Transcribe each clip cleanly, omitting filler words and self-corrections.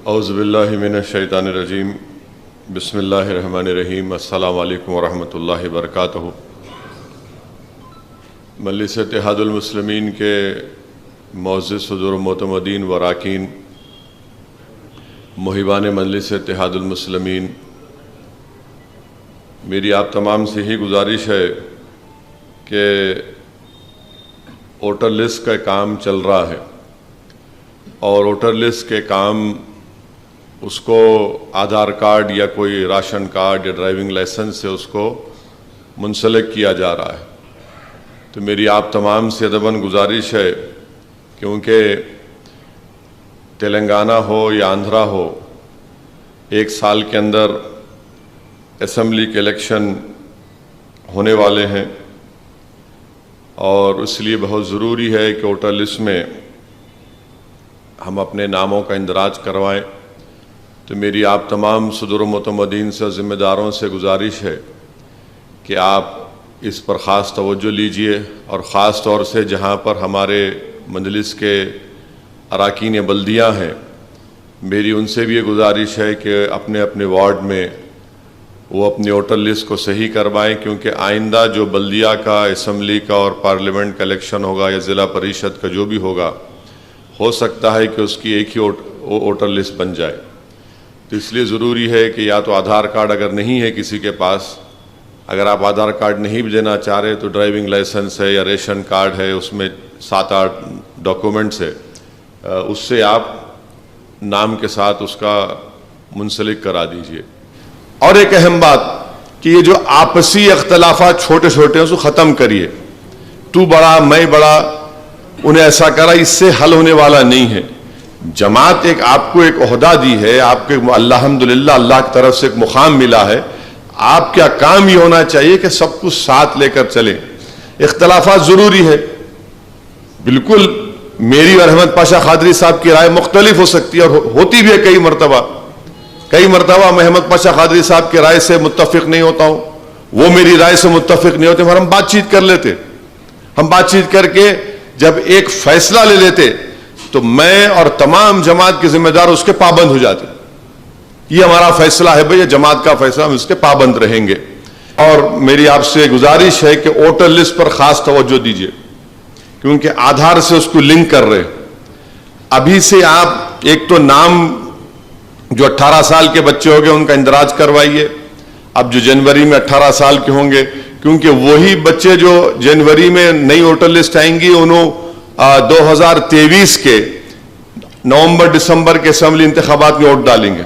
اعوذ باللہ من الشیطان الرجیم بسم اللہ الرحمن الرحیم السلام علیکم ورحمۃ اللہ وبرکاتہ۔ مجلس اتحاد المسلمین کے معزز صدور و معتمدین و اراکین، محبان مجلس اتحاد المسلمین، میری آپ تمام سے ہی گزارش ہے کہ ووٹر لسٹ کا کام چل رہا ہے اور ووٹر لسٹ کے کام اس کو آدھار کارڈ یا کوئی راشن کارڈ یا ڈرائیونگ لائسنس سے اس کو منسلک کیا جا رہا ہے۔ تو میری آپ تمام سے ادباً گزارش ہے، کیونکہ تلنگانہ ہو یا آندھرا ہو، ایک سال کے اندر اسمبلی کے الیکشن ہونے والے ہیں اور اس لیے بہت ضروری ہے کہ ووٹر لسٹ میں ہم اپنے ناموں کا اندراج کروائیں۔ تو میری آپ تمام صدور و معتمدین سے، ذمہ داروں سے گزارش ہے کہ آپ اس پر خاص توجہ لیجئے، اور خاص طور سے جہاں پر ہمارے مجلس کے اراکین بلدیہ ہیں، میری ان سے بھی یہ گزارش ہے کہ اپنے اپنے وارڈ میں وہ اپنی ووٹر لسٹ کو صحیح کروائیں، کیونکہ آئندہ جو بلدیہ کا، اسمبلی کا اور پارلیمنٹ کا الیکشن ہوگا یا ضلع پریشد کا جو بھی ہوگا، ہو سکتا ہے کہ اس کی ایک ہی ووٹر لسٹ بن جائے۔ تو اس لیے ضروری ہے کہ یا تو آدھار کارڈ اگر نہیں ہے کسی کے پاس، اگر آپ آدھار کارڈ نہیں بھی دینا چاہ رہے تو ڈرائیونگ لائسنس ہے یا ریشن کارڈ ہے، اس میں 7-8 ڈاکومنٹس ہے، اس سے آپ نام کے ساتھ اس کا منسلک کرا دیجئے۔ اور ایک اہم بات کہ یہ جو آپسی اختلافات چھوٹے چھوٹے ہیں اس کو ختم کریے۔ تو بڑا میں بڑا، انہیں ایسا کرا، اس سے حل ہونے والا نہیں ہے۔ جماعت ایک آپ کو ایک عہدہ دی ہے، آپ کے الحمدللہ اللہ کی طرف سے ایک مقام ملا ہے، آپ کیا کام یہ ہونا چاہیے کہ سب کچھ ساتھ لے کر چلیں۔ اختلافات ضروری ہے، بالکل میری اور احمد پاشا قادری صاحب کی رائے مختلف ہو سکتی ہے اور ہوتی بھی ہے کئی مرتبہ میں احمد پاشا قادری صاحب کی رائے سے متفق نہیں ہوتا ہوں، وہ میری رائے سے متفق نہیں ہوتے، مگر ہم بات چیت کر لیتے، ہم بات چیت کر کے جب ایک فیصلہ لے لیتے تو میں اور تمام جماعت کے ذمہ دار اس کے پابند ہو جاتے۔ یہ ہمارا فیصلہ ہے بھئی، یہ جماعت کا فیصلہ، ہم اس کے پابند رہیں گے۔ اور میری آپ سے گزارش ہے کہ ووٹر لسٹ پر خاص توجہ دیجیے، کیونکہ آدھار سے اس کو لنک کر رہے۔ ابھی سے آپ ایک تو نام جو 18 سال کے بچے ہو گئے ان کا اندراج کروائیے، اب جو جنوری میں 18 سال کے ہوں گے، کیونکہ وہی بچے جو جنوری میں نئی ووٹر لسٹ آئیں گی، انہوں 2023 کے نومبر دسمبر کے اسمبلی انتخابات میں ووٹ ڈالیں گے۔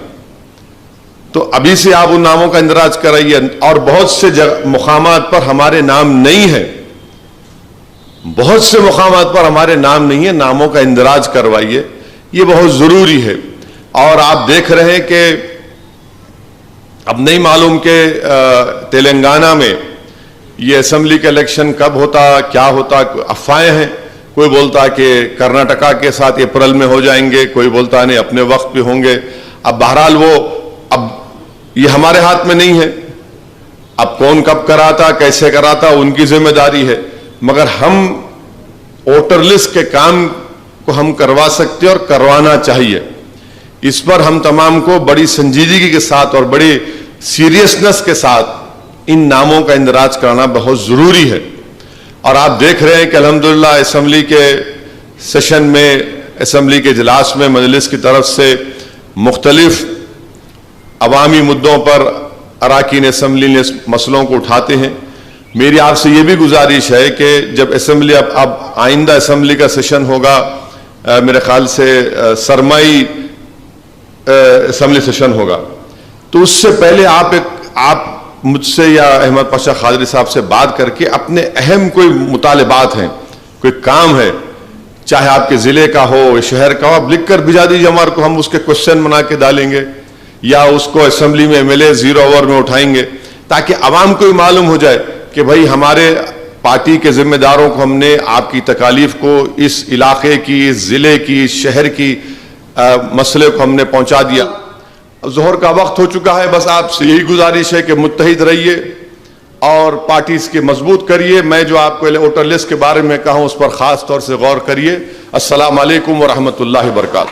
تو ابھی سے آپ ان ناموں کا اندراج کرائیے، اور بہت سے مقامات پر ہمارے نام نہیں ہیں، بہت سے مقامات پر ہمارے نام نہیں ہیں، ناموں کا اندراج کروائیے، یہ بہت ضروری ہے۔ اور آپ دیکھ رہے ہیں کہ اب نہیں معلوم کہ تلنگانہ میں یہ اسمبلی کا الیکشن کب ہوتا، کیا ہوتا، افواہیں ہیں، کوئی بولتا کہ کرناٹکا کے ساتھ اپریل میں ہو جائیں گے، کوئی بولتا نہیں اپنے وقت پہ ہوں گے۔ اب بہرحال اب یہ ہمارے ہاتھ میں نہیں ہے، اب کون کب کراتا، کیسے کراتا، ان کی ذمہ داری ہے، مگر ہم ووٹر لسٹ کے کام کو ہم کروا سکتے اور کروانا چاہیے۔ اس پر ہم تمام کو بڑی سنجیدگی کے ساتھ اور بڑی سیریسنس کے ساتھ ان ناموں کا اندراج کرنا بہت ضروری ہے۔ اور آپ دیکھ رہے ہیں کہ الحمدللہ اسمبلی کے سیشن میں، اسمبلی کے اجلاس میں مجلس کی طرف سے مختلف عوامی مدوں پر اراکین اسمبلی نے مسئلوں کو اٹھاتے ہیں۔ میری آپ سے یہ بھی گزارش ہے کہ جب اسمبلی اب آئندہ اسمبلی کا سیشن ہوگا، میرے خیال سے سرمائی اسمبلی سیشن ہوگا، تو اس سے پہلے آپ مجھ سے یا احمد پاشا قادری صاحب سے بات کر کے اپنے اہم کوئی مطالبات ہیں، کوئی کام ہے، چاہے آپ کے ضلع کا ہو، شہر کا ہو، آپ لکھ کر بھیجا دیجیے ہمارے کو، ہم اس کے کوشچن بنا کے ڈالیں گے یا اس کو اسمبلی میں MLA 0 اوور میں اٹھائیں گے، تاکہ عوام کو معلوم ہو جائے کہ بھئی ہمارے پارٹی کے ذمہ داروں کو ہم نے آپ کی تکالیف کو، اس علاقے کی، اس ضلع کی، اس شہر کی مسئلے کو ہم نے پہنچا دیا۔ ظہر کا وقت ہو چکا ہے، بس آپ سے یہی گزارش ہے کہ متحد رہیے اور پارٹیز کے مضبوط کریے۔ میں جو آپ کو ووٹر لسٹ کے بارے میں کہا ہوں اس پر خاص طور سے غور کریے۔ السلام علیکم ورحمۃ اللہ وبرکاتہ۔